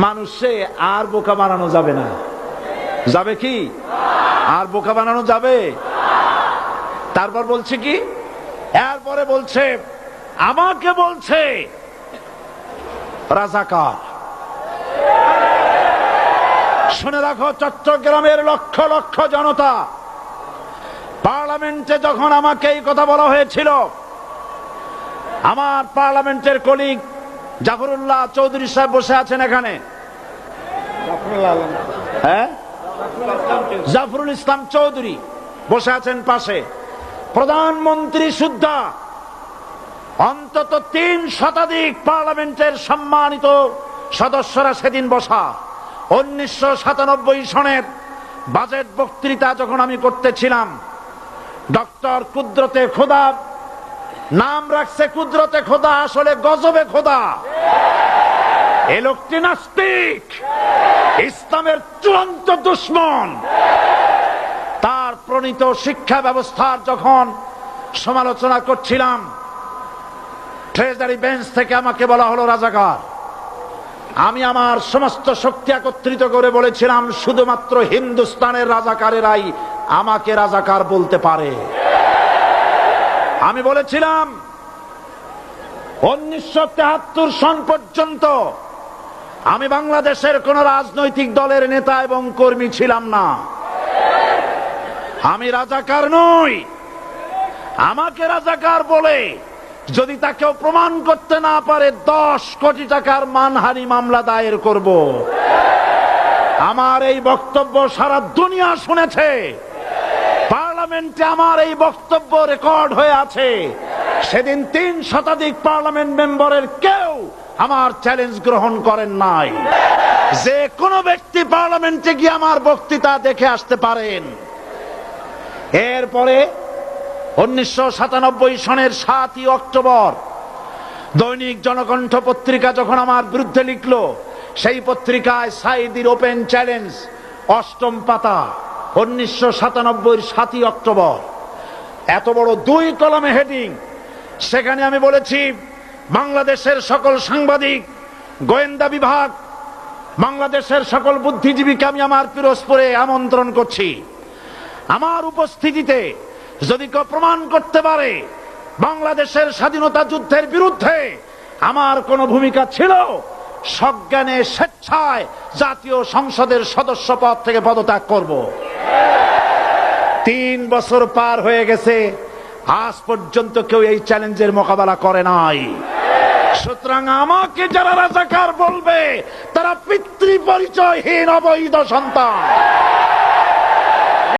মানুষে আর বোকা বানানো যাবে না। যাবে কি? আর বোকা বানানো যাবে? তারপর বলছে কি, এরপরে বলছে আমাকে বলছে রাজাকার। শুনে রাখো চট্টগ্রামের লক্ষ লক্ষ জনতা, পার্লামেন্টে যখন আমাকে এই কথা বলা হয়েছিল, আমার পার্লামেন্টের কলিগ জাফরুল্লাহ চৌধুরী সাহেব বসে আছেন এখানে, হ্যাঁ, জাফরুল ইসলাম চৌধুরী বসে আছেন পাশে, প্রধানমন্ত্রী সুদ্ধা, অন্তত 3 শতাধিক পার্লামেন্টের সম্মানিত সদস্যরা সেদিন বসা। 1997 সনের বাজেট বক্তৃতা যখন আমি করতেছিলাম, ডক্টর কুদরতে খোদা, নাম রাখছে কুদরতে খোদা, আসলে গজবে খোদা। এ লোকটি নাস্তিক, ইসলামের চূড়ান্ত দুশমন। তার প্রণীত শিক্ষা ব্যবস্থার যখন সমালোচনা করছিলাম, ট্রেজারি বেঞ্চ থেকে আমাকে বলা হলো রাজাকার। আমি আমার সমস্ত শক্তি একত্রিত করে বলেছিলাম, শুধুমাত্র হিন্দুস্তানের রাজাকারেরাই আমাকে রাজাকার বলতে পারে। আমি বলেছিলাম 1973 সন পর্যন্ত আমি বাংলাদেশের কোন রাজনৈতিক দলের নেতা এবং কর্মী ছিলাম না। আমি রাজাকার নই। আমাকে রাজাকার বলে যদি তাকেও প্রমাণ করতে না পারে, 10 কোটি টাকার মানহানি মামলা দায়ের করব। আমার এই বক্তব্য সারা দুনিয়া শুনেছে। পার্লামেন্টে আমার এই বক্তব্য রেকর্ড হয়ে আছে। সেদিন 3 শতাধিক পার্লামেন্ট মেম্বারের কেউ আমার চ্যালেঞ্জ গ্রহণ করেন নাই। যে কোনো ব্যক্তি পার্লামেন্টে গিয়ে আমার বক্তৃতা দেখে আসতে পারেন। এরপরে 1997 সনের 7ই অক্টোবর দৈনিক জনকণ্ঠ পত্রিকা যখন আমার বিরুদ্ধে লিখলো, সেই পত্রিকায় সাইদির ওপেন চ্যালেঞ্জ 8ম পাতা, 1997 7ই অক্টোবর, এত বড় 2 কলমে হেডিং। সেখানে আমি বলেছি, বাংলাদেশের সকল সাংবাদিক, গোয়েন্দা বিভাগ, বাংলাদেশের সকল বুদ্ধিজীবীকে আমি আমার পিরোজপুরে আমন্ত্রণ করছি। আমার উপস্থিতিতে যদি কেউ প্রমাণ করতে পারে বাংলাদেশের স্বাধীনতা যুদ্ধের বিরুদ্ধে আমার কোনো ভূমিকা ছিল, সজ্ঞানে স্বেচ্ছায় জাতীয় সংসদের সদস্য পদ থেকে পদত্যাগ করব। 3 বছর পার হয়ে গেছে, আজ পর্যন্ত কেউ এই চ্যালেঞ্জের মোকাবেলা করে নাই। সুতরাং আমাকে যারা রাজাকার বলবে, তারা পিতৃ পরিচয়হীন অবৈধ সন্তান।